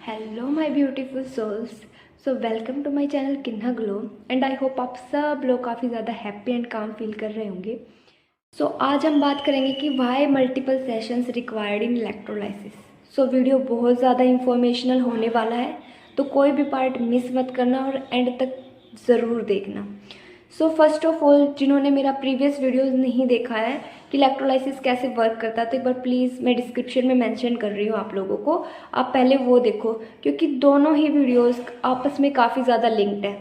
Hello my beautiful souls. So welcome to my channel Kinha glow and I hope आप सब लोग काफ़ी ज़्यादा हैप्पी एंड काम फील कर रहे होंगे। सो आज हम बात करेंगे कि why multiple sessions required in electrolysis. So video बहुत ज़्यादा इंफॉर्मेशनल होने वाला है, तो कोई भी पार्ट मिस मत करना और एंड तक ज़रूर देखना। सो फर्स्ट ऑफ ऑल, जिन्होंने मेरा प्रीवियस वीडियोस नहीं देखा है कि इलेक्ट्रोलाइसिस कैसे वर्क करता है, तो एक बार प्लीज़ मैं डिस्क्रिप्शन में मेंशन कर रही हूँ आप लोगों को, आप पहले वो देखो, क्योंकि दोनों ही वीडियोस आपस में काफ़ी ज़्यादा लिंक्ड है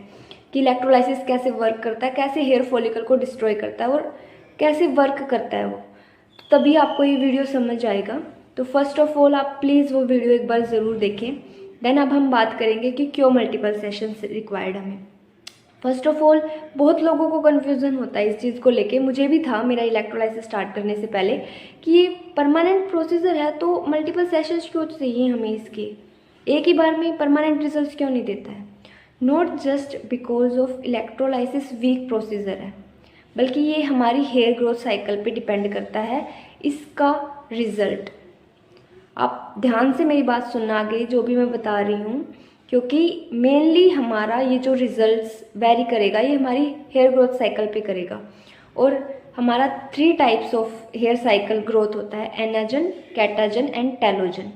कि इलेक्ट्रोलाइसिस कैसे वर्क करता है, कैसे हेयर फॉलिकल को डिस्ट्रॉय करता है और कैसे वर्क करता है वो, तो तभी आपको ये वीडियो समझ आएगा। तो फर्स्ट ऑफ ऑल आप प्लीज़ वो वीडियो एक बार ज़रूर देखें। देन अब हम बात करेंगे कि क्यों मल्टीपल सेशंस रिक्वायर्ड हमें। फर्स्ट ऑफ ऑल, बहुत लोगों को कन्फ्यूज़न होता है इस चीज़ को लेके, मुझे भी था मेरा इलेक्ट्रोलाइसिस स्टार्ट करने से पहले, कि ये परमानेंट प्रोसीजर है तो मल्टीपल सेशंस क्यों चाहिए हमें, इसके एक ही बार में परमानेंट रिजल्ट क्यों नहीं देता है। Not just because of electrolysis weak procedure है, बल्कि ये हमारी हेयर ग्रोथ साइकिल पे डिपेंड करता है इसका रिजल्ट। आप ध्यान से मेरी बात सुनना आगे जो भी मैं बता रही हूँ, क्योंकि मेनली हमारा ये जो रिजल्ट्स वेरी करेगा ये हमारी हेयर ग्रोथ साइकिल पे करेगा। और हमारा 3 types of hair cycle growth होता है, anagen, catagen and telogen.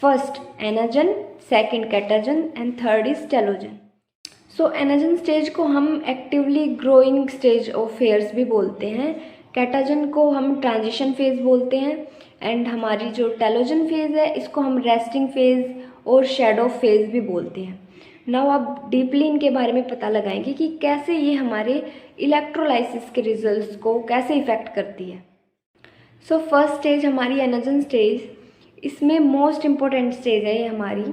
First anagen, second catagen and third is telogen. So anagen stage को हम actively growing stage of hairs भी बोलते हैं, कैटाजन को हम ट्रांजिशन फेज बोलते हैं एंड हमारी जो टेलोजन फेज है इसको हम रेस्टिंग फेज और शेडो फेज भी बोलते हैं। नाउ आप डीपली इनके बारे में पता लगाएंगे कि कैसे ये हमारे इलेक्ट्रोलाइसिस के रिजल्ट्स को कैसे इफेक्ट करती है। सो फर्स्ट स्टेज हमारी एनाजन स्टेज, इसमें मोस्ट इम्पोर्टेंट स्टेज है ये हमारी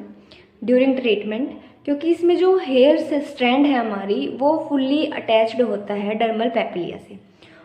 ड्यूरिंग ट्रीटमेंट, क्योंकि इसमें जो हेयर से स्ट्रैंड है हमारी वो फुल्ली अटैच्ड होता है डर्मल पैपिलिया से।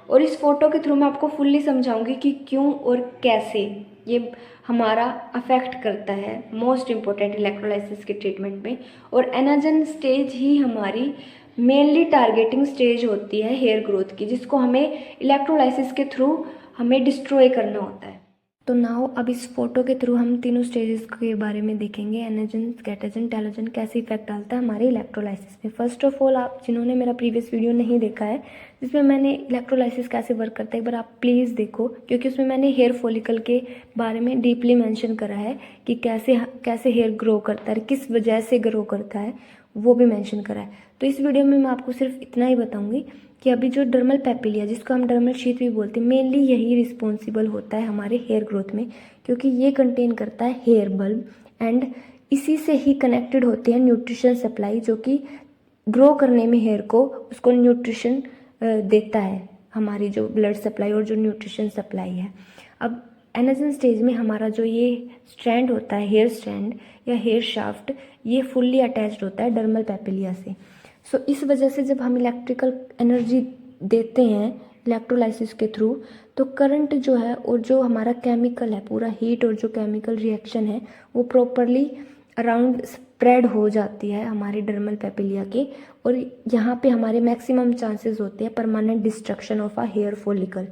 और इस फोटो के थ्रू मैं आपको फुल्ली समझाऊंगी कि क्यों और कैसे ये हमारा अफेक्ट करता है मोस्ट इम्पोर्टेंट इलेक्ट्रोलाइसिस के ट्रीटमेंट में। और एनाजन स्टेज ही हमारी मेनली टारगेटिंग स्टेज होती है हेयर ग्रोथ की, जिसको हमें इलेक्ट्रोलाइसिस के थ्रू हमें डिस्ट्रॉय करना होता है। तो नाउ अब इस फोटो के थ्रू हम तीनों स्टेजेस के बारे में देखेंगे, एनाजन, कैटाजन, टेलोजन कैसे इफेक्ट डालता है हमारे इलेक्ट्रोलाइसिस में। फर्स्ट ऑफ ऑल, आप जिन्होंने मेरा प्रीवियस वीडियो नहीं देखा है जिसमें मैंने इलेक्ट्रोलाइसिस कैसे वर्क करता है, एक बार आप प्लीज़ देखो, क्योंकि उसमें मैंने हेयर फॉलिकल के बारे में डीपली मेंशन करा है कि कैसे कैसे हेयर ग्रो करता है, किस वजह से ग्रो करता है, वो भी मेंशन करा है। तो इस वीडियो में मैं आपको सिर्फ इतना ही बताऊंगी कि अभी जो डर्मल पैपिलिया, जिसको हम डर्मल शीथ भी बोलते हैं, मेनली यही रिस्पॉन्सिबल होता है हमारे हेयर ग्रोथ में, क्योंकि ये कंटेन करता है हेयर बल्ब एंड इसी से ही कनेक्टेड होते हैं न्यूट्रिशन सप्लाई, जो कि ग्रो करने में हेयर को उसको न्यूट्रिशन देता है, हमारी जो ब्लड सप्लाई और जो न्यूट्रिशन सप्लाई है। अब एनाजन स्टेज में हमारा जो ये स्ट्रैंड होता है, हेयर स्ट्रैंड या हेयर शाफ्ट, ये फुल्ली अटैच्ड होता है डर्मल पैपिलिया से। सो इस वजह से जब हम इलेक्ट्रिकल एनर्जी देते हैं इलेक्ट्रोलाइसिस के थ्रू, तो करंट जो है और जो हमारा केमिकल है, पूरा हीट और जो केमिकल रिएक्शन है वो प्रॉपरली अराउंड स्प्रेड हो जाती है हमारे डर्मल पैपिलिया के, और यहाँ पे हमारे मैक्सिमम चांसेस होते हैं permanent destruction of a hair follicle,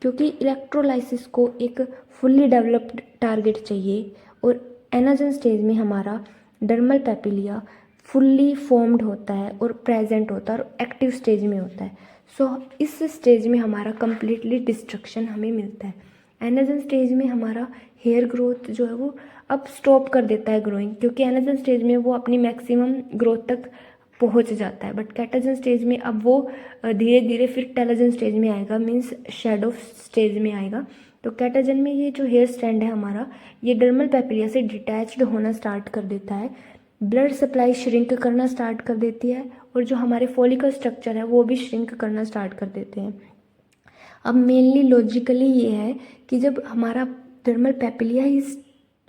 क्योंकि इलेक्ट्रोलाइसिस को एक फुल्ली डेवलप्ड टारगेट चाहिए। और एनाजन स्टेज में हमारा डर्मल पैपिलिया फुल्ली फॉर्म्ड होता है और प्रेजेंट होता है और एक्टिव स्टेज में होता है। सो इस स्टेज में हमारा कंप्लीटली डिस्ट्रक्शन हमें मिलता है। एनाजन स्टेज में हमारा हेयर ग्रोथ जो है वो अब स्टॉप कर देता है ग्रोइंग, क्योंकि एनाजन स्टेज में वो अपनी मैक्सिमम ग्रोथ तक पहुंच जाता है। बट कैटाजन स्टेज में अब वो धीरे धीरे फिर टेलोजन स्टेज में आएगा, मीन्स शेडो स्टेज में आएगा। तो कैटाजन में ये जो हेयर स्ट्रैंड है हमारा, ये डर्मल पैपिलिया से डिटैच्ड होना स्टार्ट कर देता है, ब्लड सप्लाई श्रिंक करना स्टार्ट कर देती है और जो हमारे फॉलिकल स्ट्रक्चर है वो भी श्रिंक करना स्टार्ट कर देते हैं। अब मेनली लॉजिकली ये है कि जब हमारा डर्मल पैपिलिया ही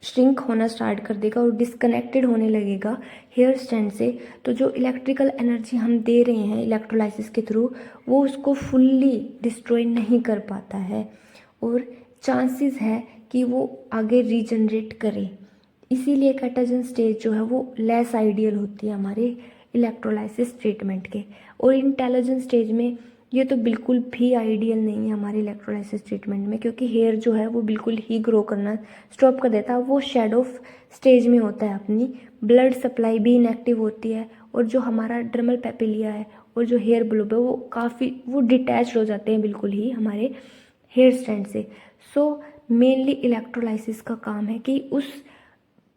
श्रिंक होना स्टार्ट कर देगा और डिस्कनेक्टेड होने लगेगा हेयर स्ट्रैंड से, तो जो इलेक्ट्रिकल एनर्जी हम दे रहे हैं इलेक्ट्रोलाइसिस के थ्रू वो उसको फुल्ली डिस्ट्रॉय नहीं कर पाता है और चांसेस है कि वो आगे रीजनरेट करे। इसीलिए कैटाजन स्टेज जो है वो लेस आइडियल होती है हमारे इलेक्ट्रोलाइसिस ट्रीटमेंट के। और इन टेलोजन स्टेज में ये तो बिल्कुल भी आइडियल नहीं है हमारे इलेक्ट्रोलाइसिस ट्रीटमेंट में, क्योंकि हेयर जो है वो बिल्कुल ही ग्रो करना स्टॉप कर देता है। वो शेड ऑफ स्टेज में होता है, अपनी ब्लड सप्लाई भी इनएक्टिव होती है, और जो हमारा डर्मल पेपिलिया है और जो हेयर ब्लोब है वो डिटैच हो जाते हैं बिल्कुल ही हमारे हेयर स्टैंड से। सो मेनली इलेक्ट्रोलाइसिस का काम है कि उस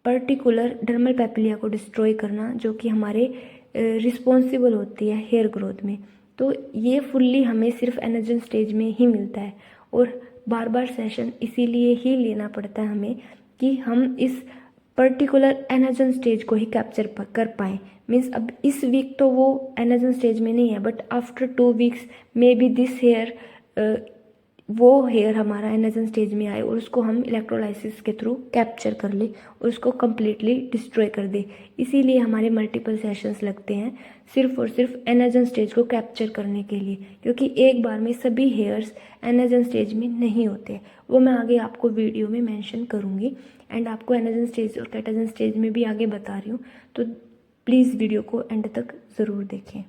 पर्टिकुलर डर्मल पेपिलिया को डिस्ट्रॉय करना, जो कि हमारे रिस्पॉन्सिबल होती है हेयर ग्रोथ में। तो ये फुल्ली हमें सिर्फ एनर्जन स्टेज में ही मिलता है, और बार बार सेशन इसीलिए ही लेना पड़ता है हमें कि हम इस पर्टिकुलर एनर्जन स्टेज को ही कैप्चर कर पाएँ। मीन्स अब इस वीक तो वो एनर्जन स्टेज में नहीं है, but after 2 weeks may be this hair वो हेयर हमारा एनर्जन स्टेज में आए और उसको हम इलेक्ट्रोलाइसिस के थ्रू कैप्चर कर ले और उसको कम्प्लीटली डिस्ट्रॉय कर दे। इसीलिए हमारे मल्टीपल सेशंस लगते हैं सिर्फ और सिर्फ एनर्जन स्टेज को कैप्चर करने के लिए, क्योंकि एक बार में सभी हेयर्स एनर्जन स्टेज में नहीं होते। वो मैं आगे आपको वीडियो में मेंशन करूँगी, एंड आपको एनर्जन स्टेज और कैटाजन स्टेज में भी आगे बता रही हूँ, तो प्लीज़ वीडियो को एंड तक ज़रूर देखें।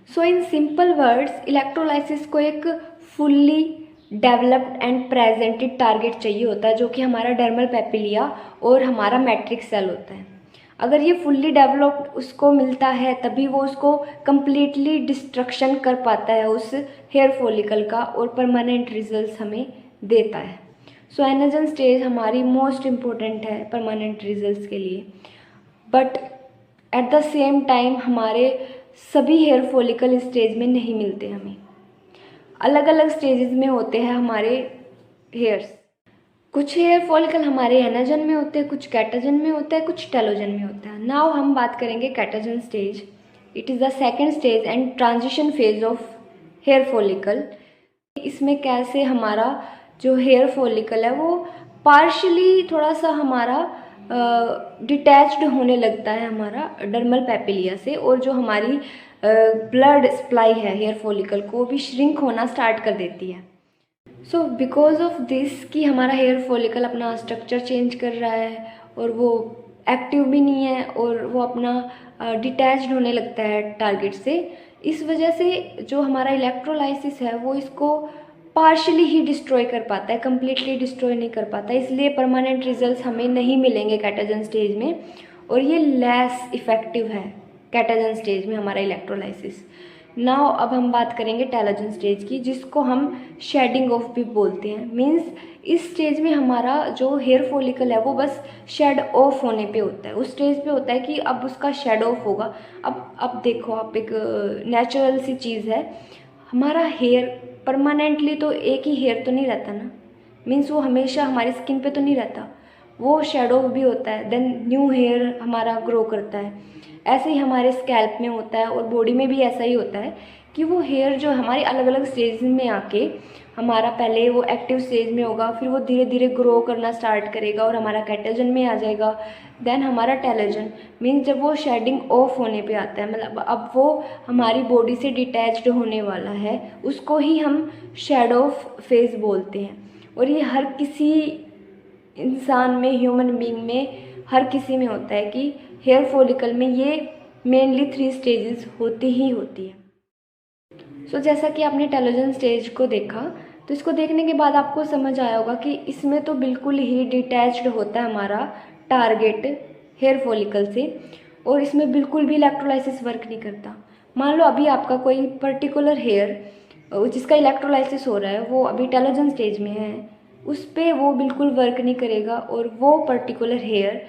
सो इन सिंपल वर्ड्स, इलेक्ट्रोलाइसिस को एक fully developed and presented target चाहिए होता है, जो कि हमारा डर्मल पेपिलिया और हमारा मैट्रिक्स सेल होता है। अगर ये फुल्ली डेवलप्ड उसको मिलता है तभी वो उसको कम्प्लीटली डिस्ट्रक्शन कर पाता है उस हेयर फॉलिकल का, और परमानेंट रिजल्ट्स हमें देता है। सो एनर्जन स्टेज हमारी मोस्ट इम्पोर्टेंट है परमानेंट रिजल्ट्स के लिए, but at the same time हमारे सभी हेयर फॉलिकल स्टेज में नहीं मिलते, हमें अलग अलग स्टेजेस में होते हैं हमारे हेयर्स। कुछ हेयर फॉलिकल हमारे एनाजन में होते हैं, कुछ कैटाजन में होता है, कुछ टेलोजन में होता है। नाउ हम बात करेंगे catagen stage. It is the second stage and transition phase of hair follicle. इसमें कैसे हमारा जो हेयर फॉलिकल है वो पार्शली थोड़ा सा हमारा डिटैच्ड होने लगता है हमारा डर्मल पेपिलिया से, और जो हमारी ब्लड सप्लाई है हेयर फॉलिकल को भी श्रिंक होना स्टार्ट कर देती है। सो बिकॉज ऑफ दिस कि हमारा हेयर फॉलिकल अपना स्ट्रक्चर चेंज कर रहा है और वो एक्टिव भी नहीं है और वो अपना डिटैच्ड होने लगता है टारगेट से, इस वजह से जो हमारा इलेक्ट्रोलाइसिस है वो इसको पार्शली ही डिस्ट्रॉय कर पाता है, कम्प्लीटली डिस्ट्रॉय नहीं कर पाता। इसलिए परमानेंट रिजल्ट्स हमें नहीं मिलेंगे कैटाजन स्टेज में, और ये लेस इफ़ेक्टिव है कैटाजन स्टेज में हमारा इलेक्ट्रोलाइसिस। नाउ अब हम बात करेंगे टेलोजन स्टेज की, जिसको हम शेडिंग ऑफ भी बोलते हैं। मीन्स इस स्टेज में हमारा जो हेयर फॉलिकल है वो बस शेड ऑफ होने पे होता है। उस स्टेज पे होता है कि अब उसका शेड ऑफ होगा। अब देखो, आप एक नेचुरल सी चीज़ है, हमारा हेयर परमानेंटली तो एक ही हेयर तो नहीं रहता ना, मीन्स वो हमेशा हमारी स्किन पे तो नहीं रहता, वो शेडो भी होता है, देन न्यू हेयर हमारा ग्रो करता है। ऐसे ही हमारे स्कैल्प में होता है और बॉडी में भी ऐसा ही होता है कि वो हेयर जो हमारे अलग अलग स्टेज में आके हमारा पहले वो एक्टिव स्टेज में होगा, फिर वो धीरे धीरे ग्रो करना स्टार्ट करेगा और हमारा कैटाजन में आ जाएगा, देन हमारा टेलोजन। मीन्स जब वो शेडिंग ऑफ होने पे आता है, मतलब अब वो हमारी बॉडी से डिटैच्ड होने वाला है, उसको ही हम शेड ऑफ फेज बोलते हैं। और ये हर किसी इंसान में, ह्यूमन बीइंग में, हर किसी में होता है कि हेयर फॉलिकल में ये मेनली 3 स्टेजेस होती ही होती है। सो जैसा कि आपने टेलोजन स्टेज को देखा, तो इसको देखने के बाद आपको समझ आया होगा कि इसमें तो बिल्कुल ही डिटैच्ड होता है हमारा टारगेट हेयर फॉलिकल से, और इसमें बिल्कुल भी इलेक्ट्रोलाइसिस वर्क नहीं करता। मान लो अभी आपका कोई पर्टिकुलर हेयर जिसका इलेक्ट्रोलाइसिस हो रहा है वो अभी टेलोजन स्टेज में है, उस पर वो बिल्कुल वर्क नहीं करेगा, और वो पर्टिकुलर हेयर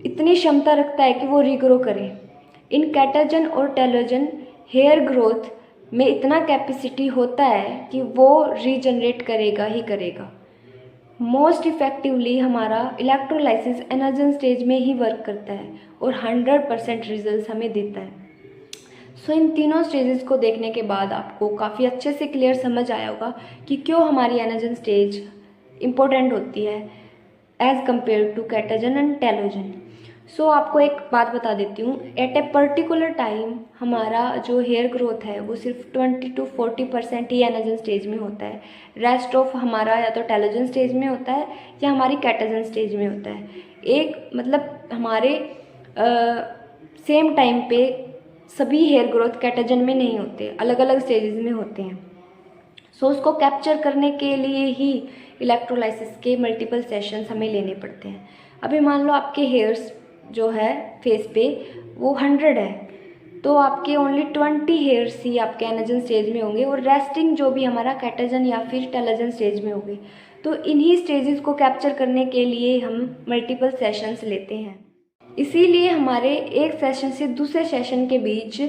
इतनी क्षमता रखता है कि वो रीग्रो करे। इन कैटाजन और टेलोजन हेयर ग्रोथ में इतना कैपेसिटी होता है कि वो रीजनरेट करेगा ही करेगा। मोस्ट इफ़ेक्टिवली हमारा इलेक्ट्रोलाइसिस एनर्जन स्टेज में ही वर्क करता है और 100% रिजल्ट हमें देता है। सो इन तीनों स्टेजेस को देखने के बाद आपको काफ़ी अच्छे से क्लियर समझ आया होगा कि क्यों हमारी एनर्जन स्टेज इम्पोर्टेंट होती है as compare to catagen and telogen. So आपको एक बात बता देती हूँ, एट ए पर्टिकुलर टाइम हमारा जो हेयर ग्रोथ है वो सिर्फ 20 to 40% ही एनर्जन स्टेज में होता है। रेस्ट ऑफ हमारा या तो टेलोजन स्टेज में होता है या हमारी कैटाजन स्टेज में होता है। एक मतलब हमारे सेम टाइम पे सभी हेयर ग्रोथ कैटाजन में नहीं होते, अलग अलग स्टेजेस में होते हैं। सो उसको कैप्चर करने के लिए ही इलेक्ट्रोलाइसिस के मल्टीपल सेशंस हमें लेने पड़ते हैं। अभी मान लो आपके हेयर्स जो है फेस पे वो 100 है, तो आपके ओनली 20 हेयर्स ही आपके एनाजन स्टेज में होंगे और रेस्टिंग जो भी हमारा कैटाजन या फिर टेलोजन स्टेज में होंगे। तो इन्हीं स्टेजेस को कैप्चर करने के लिए हम मल्टीपल सेशंस लेते हैं। इसीलिए हमारे एक सेशन से दूसरे सेशन के बीच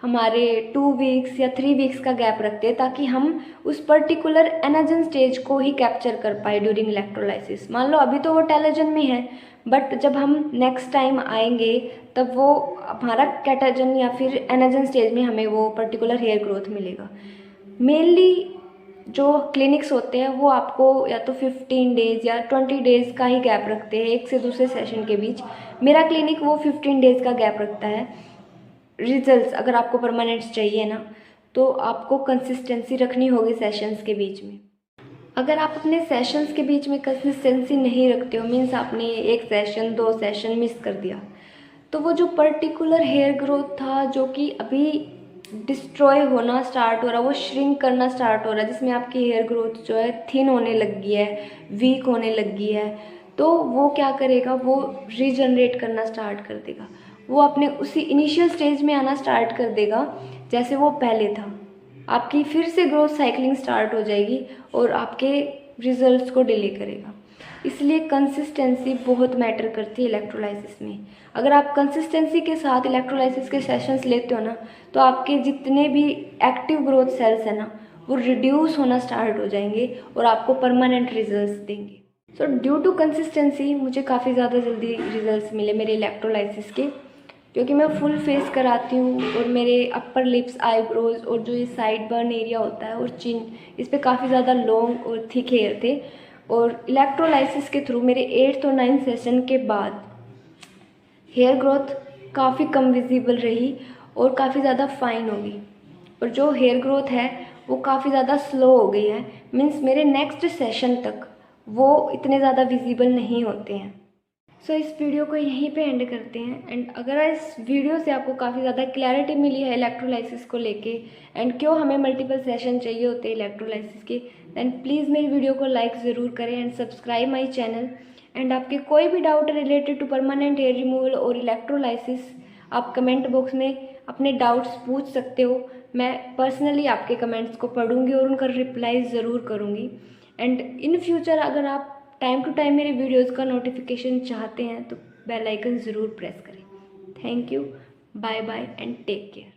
हमारे 2 वीक्स या 3 वीक्स का गैप रखते हैं, ताकि हम उस पर्टिकुलर एनाजन स्टेज को ही कैप्चर कर पाए ड्यूरिंग इलेक्ट्रोलाइसिस। मान लो अभी तो वो टेलोजन में है, बट जब हम नेक्स्ट टाइम आएंगे तब वो हमारा कैटाजन या फिर एनाजन स्टेज में हमें वो पर्टिकुलर हेयर ग्रोथ मिलेगा। मेनली जो क्लिनिक्स होते हैं वो आपको या तो 15 डेज़ या 20 डेज़ का ही गैप रखते हैं एक से दूसरे सेशन के बीच। मेरा क्लिनिक वो 15 डेज़ का गैप रखता है। रिजल्ट्स अगर आपको परमानेंट चाहिए ना, तो आपको कंसिस्टेंसी रखनी होगी सेशंस के बीच में। अगर आप अपने सेशंस के बीच में कंसिस्टेंसी नहीं रखते हो, मीन्स आपने एक सेशन 2 सेशन मिस कर दिया, तो वो जो पर्टिकुलर हेयर ग्रोथ था जो कि अभी डिस्ट्रॉय होना स्टार्ट हो रहा, वो श्रिंक करना स्टार्ट हो रहा है, जिसमें आपकी हेयर ग्रोथ जो है थिन होने लगी है, वीक होने लगी है, तो वो क्या करेगा, वो रीजनरेट करना स्टार्ट कर देगा। वो अपने उसी इनिशियल स्टेज में आना स्टार्ट कर देगा जैसे वो पहले था। आपकी फिर से ग्रोथ साइकिलिंग स्टार्ट हो जाएगी और आपके रिजल्ट्स को डिले करेगा। इसलिए कंसिस्टेंसी बहुत मैटर करती है इलेक्ट्रोलाइसिस में। अगर आप कंसिस्टेंसी के साथ इलेक्ट्रोलाइसिस के सेशंस लेते हो ना, तो आपके जितने भी एक्टिव ग्रोथ सेल्स हैं ना, वो रिड्यूस होना स्टार्ट हो जाएंगे और आपको परमानेंट रिजल्ट्स देंगे। सो ड्यू टू कंसिस्टेंसी मुझे काफ़ी ज़्यादा जल्दी रिजल्ट्स मिले मेरे इलेक्ट्रोलाइसिस के, क्योंकि मैं फुल फेस कराती हूँ और मेरे अपर लिप्स, आईब्रोज और जो ये साइड बर्न एरिया होता है और चिन, इस पर काफ़ी ज़्यादा लॉन्ग और थिक हेयर थे। और इलेक्ट्रोलाइसिस के थ्रू मेरे 8th और 9th सेशन के बाद हेयर ग्रोथ काफ़ी कम विजिबल रही और काफ़ी ज़्यादा फाइन हो गई, और जो हेयर ग्रोथ है वो काफ़ी ज़्यादा स्लो हो गई है। मीन्स मेरे नेक्स्ट सेशन तक वो इतने ज़्यादा विजिबल नहीं होते हैं। सो इस वीडियो को यहीं पे एंड करते हैं। एंड अगर इस वीडियो से आपको काफ़ी ज़्यादा क्लैरिटी मिली है इलेक्ट्रोलाइसिस को लेके एंड क्यों हमें मल्टीपल सेशन चाहिए होते हैं इलेक्ट्रोलाइसिस के, दैन प्लीज़ मेरी वीडियो को लाइक ज़रूर करें and subscribe my channel. And आपके कोई भी डाउट है related to permanent hair removal और इलेक्ट्रोलाइसिस, आप कमेंट बॉक्स में अपने डाउट्स पूछ सकते हो। मैं पर्सनली आपके कमेंट्स को पढ़ूंगी और उनका रिप्लाई ज़रूर करूँगी। एंड इन फ्यूचर अगर आप टाइम टू टाइम मेरे वीडियोज़ का नोटिफिकेशन चाहते हैं तो बेल आइकन ज़रूर प्रेस करें। Thank you, bye bye and take care.